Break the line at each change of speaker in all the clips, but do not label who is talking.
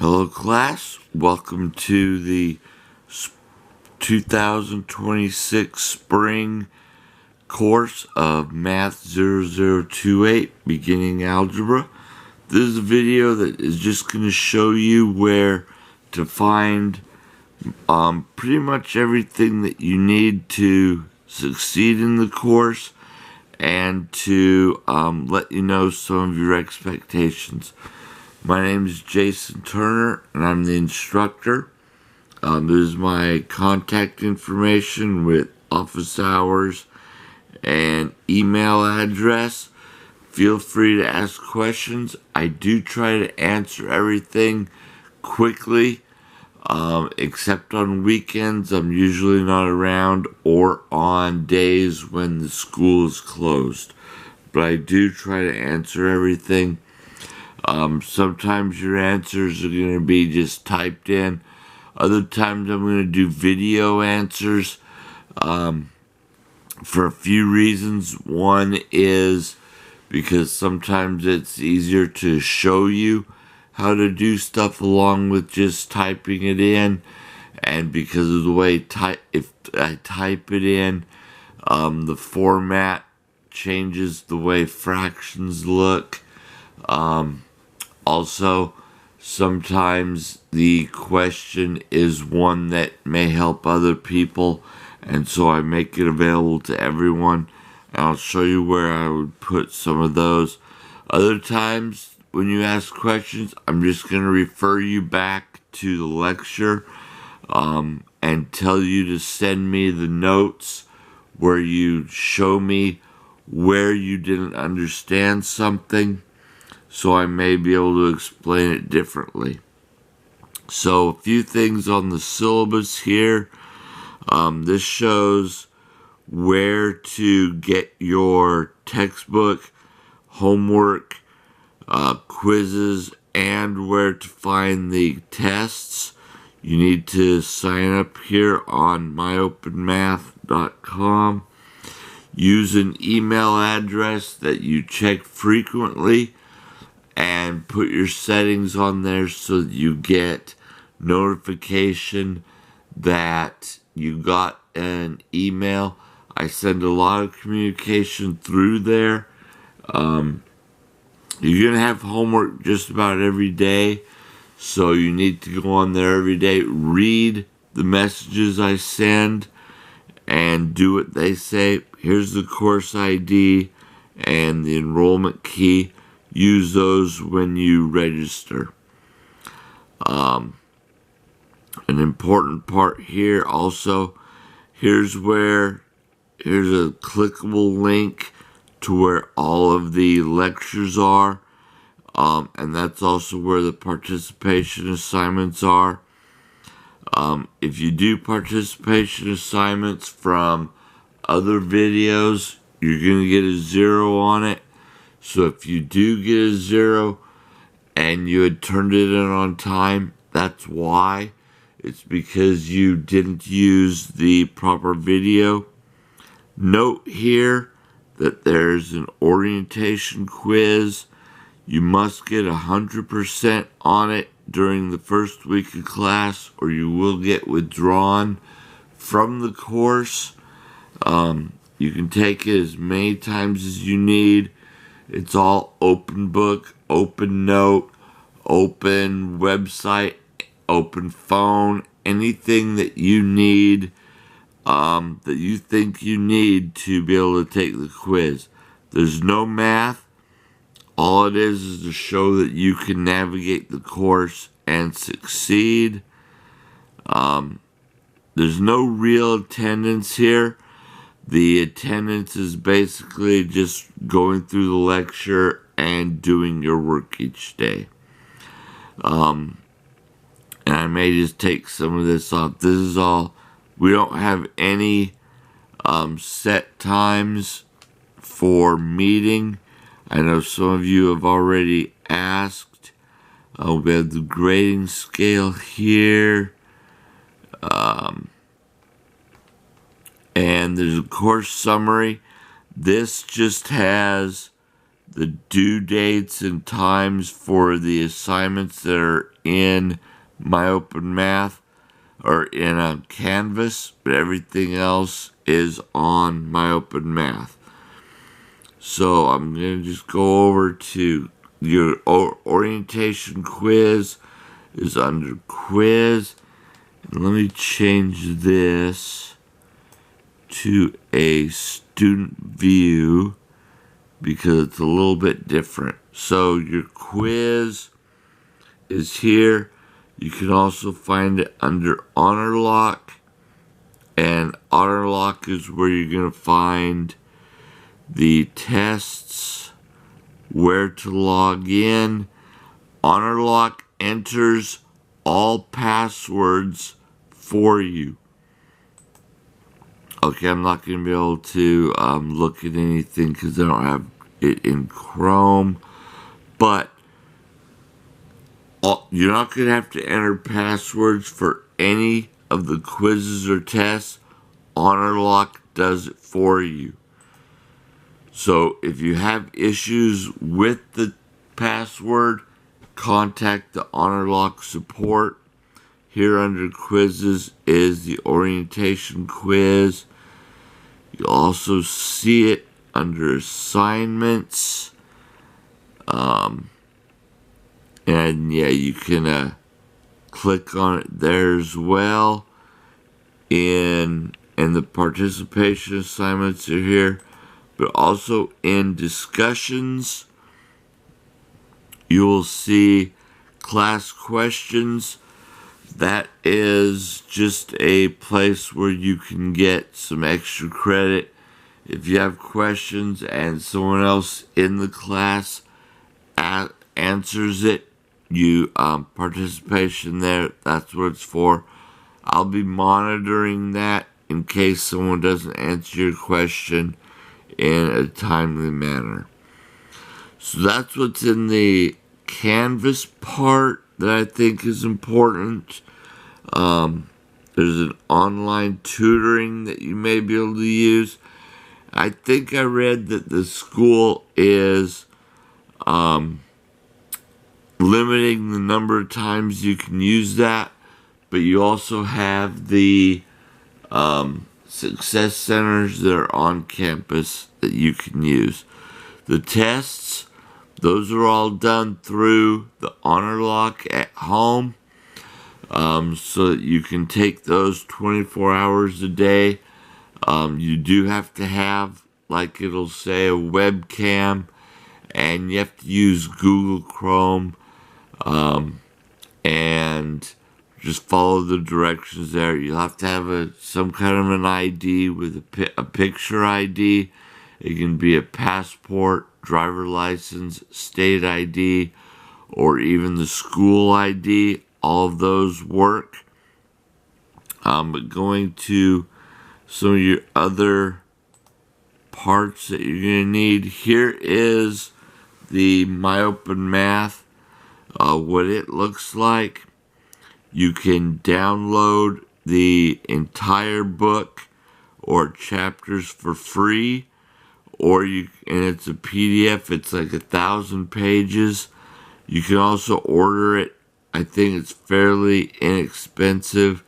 Hello class, welcome to the 2026 spring course of Math 0028 beginning algebra. This is a video that is just going to show you where to find pretty much everything that you need to succeed in the course and to let you know some of your expectations. My name is Jason Turner, and I'm the instructor. This is my contact information with office hours and email address. Feel free to ask questions. I do try to answer everything quickly, except on weekends. I'm usually not around, or on days when the school is closed. But I do try to answer everything. Sometimes your answers are going to be just typed in. Other times I'm going to do video answers for a few reasons. One is because sometimes it's easier to show you how to do stuff along with just typing it in. And because of the way if I type it in, the format changes the way fractions look. Also, sometimes the question is one that may help other people, and so I make it available to everyone. And I'll show you where I would put some of those. Other times, when you ask questions, I'm just going to refer you back to the lecture and tell you to send me the notes where you show me where you didn't understand something, so I may be able to explain it differently. So a few things on the syllabus here. This shows where to get your textbook, homework, quizzes, and where to find the tests. You need to sign up here on MyOpenMath.com. Use an email address that you check frequently, and put your settings on there so that you get notification that you got an email. I send a lot of communication through there. You're going to have homework just about every day, so you need to go on there every day, read the messages I send, and do what they say. Here's the course ID and the enrollment key. Use those when you register. An important part here also, here's a clickable link to where all of the lectures are, and that's also where the participation assignments are. If you do participation assignments from other videos, you're going to get a 0 on it. So if you do get a 0 and you had turned it in on time, that's why. It's because you didn't use the proper video. Note here that there's an orientation quiz. You must get 100% on it during the first week of class, or you will get withdrawn from the course. You can take it as many times as you need. It's all open book, open note, open website, open phone, anything that you need, that you think you need to be able to take the quiz. There's no math. All it is to show that you can navigate the course and succeed. There's no real attendance here. The attendance is basically just going through the lecture and doing your work each day. And I may just take some of this off. This is all. We don't have any set times for meeting. I know some of you have already asked. We have the grading scale here. And there's a course summary. This just has the due dates and times for the assignments that are in MyOpenMath or in a Canvas, but everything else is on MyOpenMath. So I'm going to just go over to your orientation quiz is under quiz. And let me change this to a student view because it's a little bit different. So your quiz is here. You can also find it under Honor Lock, and Honor Lock is where you're going to find the tests, where to log in. Honor Lock enters all passwords for you. Okay, I'm not going to be able to look at anything because I don't have it in Chrome, but you're not going to have to enter passwords for any of the quizzes or tests. Honor Lock does it for you. So if you have issues with the password, contact the Honor Lock support. Here under quizzes is the orientation quiz. You'll also see it under assignments. And yeah, you can click on it there as well. And the participation assignments are here. But also in discussions, you will see class questions. That is just a place where you can get some extra credit. If you have questions and someone else in the class answers it, you participation there, that's what it's for. I'll be monitoring that in case someone doesn't answer your question in a timely manner. So that's what's in the Canvas part that I think is important. There's an online tutoring that you may be able to use. I think I read that the school is limiting the number of times you can use that, but you also have the success centers that are on campus that you can use. The tests, those are all done through the Honor Lock at home, so that you can take those 24 hours a day. You do have to have, like it'll say, a webcam, and you have to use Google Chrome, and just follow the directions there. You'll have to have some kind of an ID with a picture ID. It can be a passport, driver license, state ID, or even the school ID. All of those work. But going to some of your other parts that you're going to need, here is the MyOpenMath, what it looks like. You can download the entire book or chapters for free, and it's a PDF. It's like 1,000 pages. You can also order it. I think it's fairly inexpensive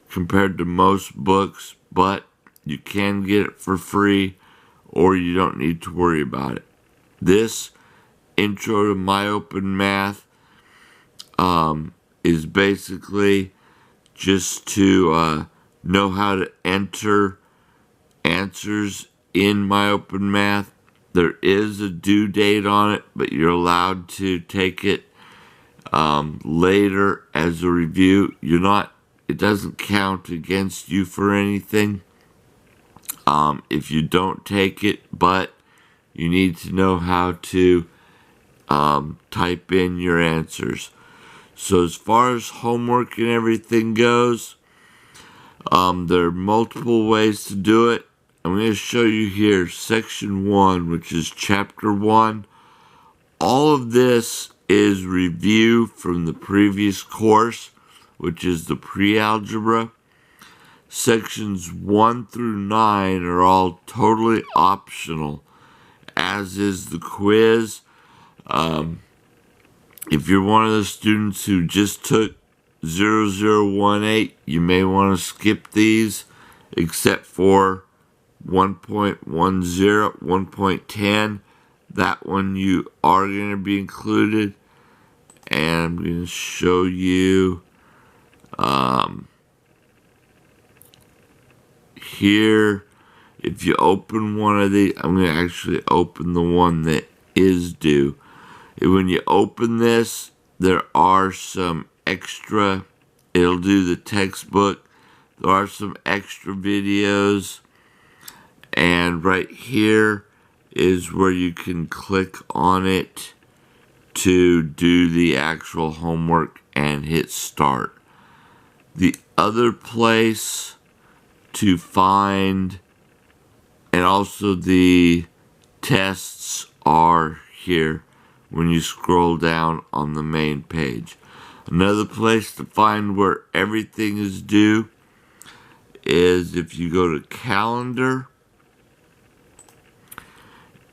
compared to most books, but you can get it for free, or you don't need to worry about it. This intro to MyOpenMath is basically just to know how to enter answers in MyOpenMath. There is a due date on it, but you're allowed to take it later as a review. It doesn't count against you for anything if you don't take it, but you need to know how to type in your answers. So as far as homework and everything goes, there are multiple ways to do it. I'm going to show you here section 1, which is chapter 1. All of this is review from the previous course, which is the pre-algebra. Sections 1 through 9 are all totally optional. as is the quiz. If you're one of the students who just took 0018, you may want to skip these, except for 1.10, 1.10. That one you are going to be included. And I'm going to show you here. If you open one of these, I'm going to actually open the one that is due. When you open this, there are some extra, it'll do the textbook. There are some extra videos. And right here is where you can click on it to do the actual homework and hit start. The other place to find, and also the tests, are here when you scroll down on the main page. Another place to find where everything is due is if you go to calendar,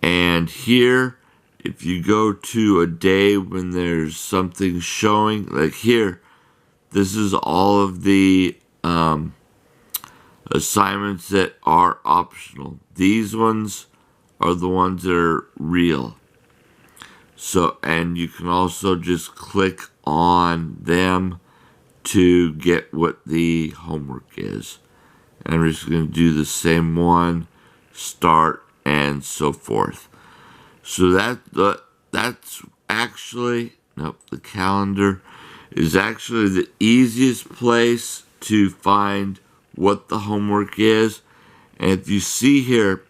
and here if you go to a day when there's something showing, like here, this is all of the assignments that are optional. These ones are the ones that are real. So, and you can also just click on them to get what the homework is. And I'm just going to do the same one, start, and so forth. So that's actually, nope, the calendar is actually the easiest place to find what the homework is. And if you see here,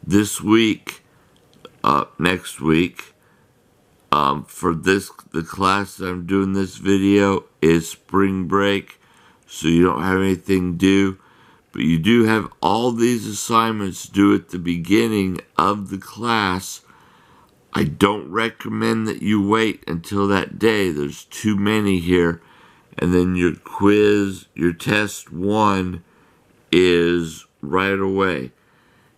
this week, next week, for the class that I'm doing this video is spring break, so you don't have anything due, but you do have all these assignments due at the beginning of the class. I don't recommend that you wait until that day. There's too many here. And then your quiz, your test 1 is right away.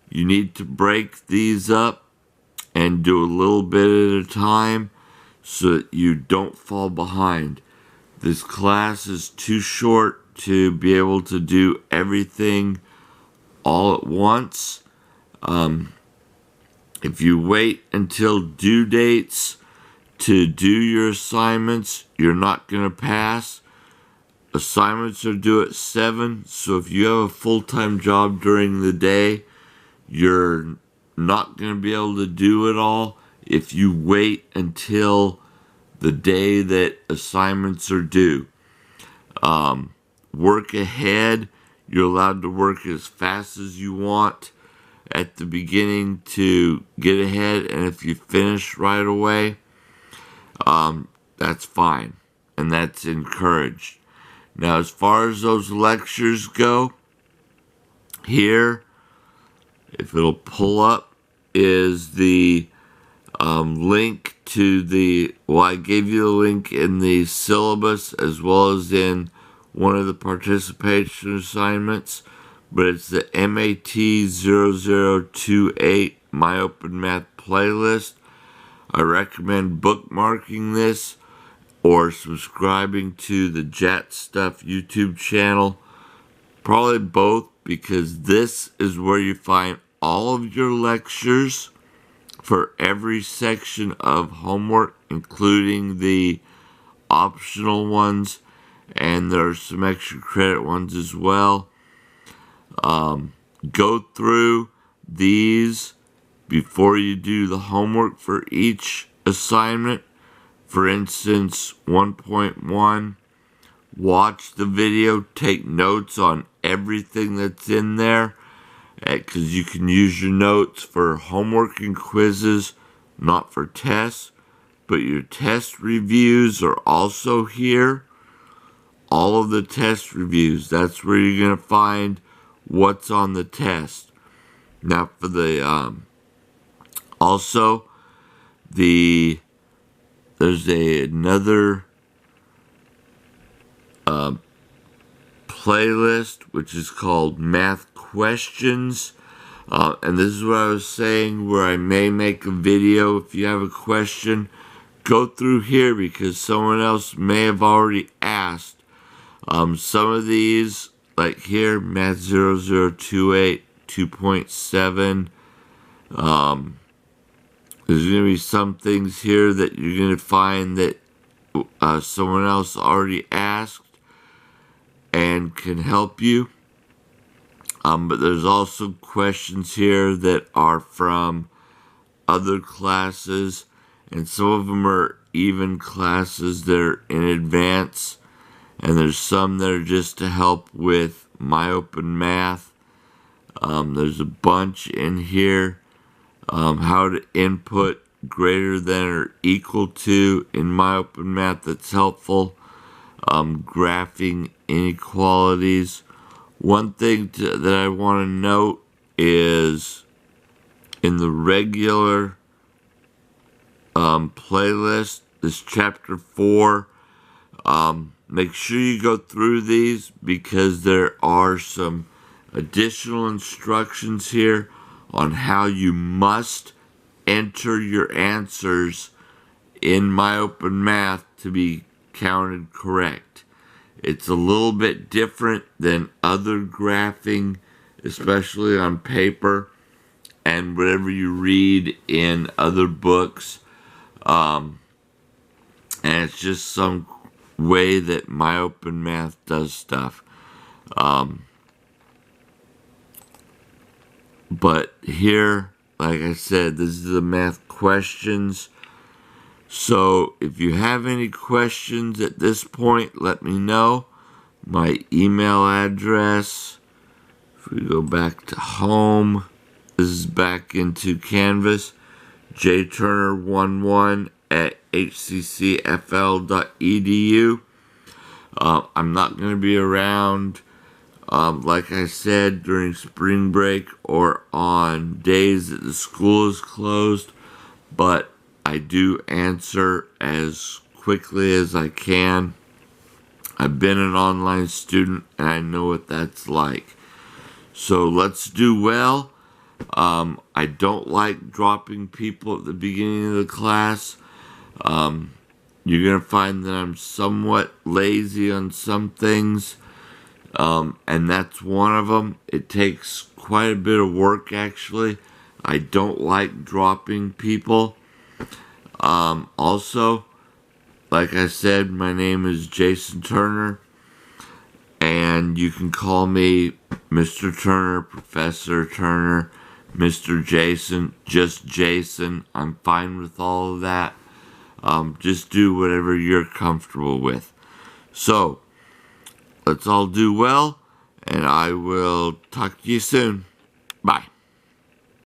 You need to break these up and do a little bit at a time so that you don't fall behind. This class is too short to be able to do everything all at once. If you wait until due dates to do your assignments, you're not going to pass. Assignments are due at 7, so if you have a full-time job during the day, you're not going to be able to do it all if you wait until the day that assignments are due. Work ahead. You're allowed to work as fast as you want at the beginning to get ahead, and if you finish right away, that's fine, and that's encouraged. Now, as far as those lectures go, here, if it'll pull up, is the link to the, well, I gave you the link in the syllabus as well as in one of the participation assignments, but it's the MAT 0028 MyOpenMath playlist. I recommend bookmarking this or subscribing to the Jat Stuff YouTube channel. Probably both, because this is where you find all of your lectures for every section of homework, including the optional ones, and there are some extra credit ones as well. Go through these before you do the homework for each assignment. For instance, 1.1, watch the video, take notes on everything that's in there, because you can use your notes for homework and quizzes, not for tests, but your test reviews are also here. All of the test reviews, that's where you're going to find what's on the test. Now for the, also, there's another playlist which is called Math Questions. And this is what I was saying, where I may make a video. If you have a question, go through here because someone else may have already asked. Some of these, like here, Math 0028 2.7, there's going to be some things here that you're going to find that someone else already asked and can help you. But there's also questions here that are from other classes, and some of them are even classes that are in advance, and there's some that are just to help with MyOpenMath. There's a bunch in here. How to input greater than or equal to in MyOpenMath, that's helpful. Graphing inequalities. One thing that I want to note is in the regular playlist, this chapter 4, make sure you go through these because there are some additional instructions here on how you must enter your answers in MyOpenMath to be counted correct. It's a little bit different than other graphing, especially on paper and whatever you read in other books. And it's just some way that MyOpenMath does stuff. But here, like I said, this is the math questions. So if you have any questions at this point, let me know. My email address, if we go back to home, this is back into Canvas, jturner11@hccfl.edu. I'm not going to be around, like I said, during spring break or on days that the school is closed, but I do answer as quickly as I can. I've been an online student and I know what that's like. So let's do well. I don't like dropping people at the beginning of the class. You're going to find that I'm somewhat lazy on some things, and that's one of them. It takes quite a bit of work, actually. I don't like dropping people. Also, like I said, my name is Jason Turner, and you can call me Mr. Turner, Professor Turner, Mr. Jason, just Jason. I'm fine with all of that. Just do whatever you're comfortable with. So, let's all do well, and I will talk to you soon. Bye.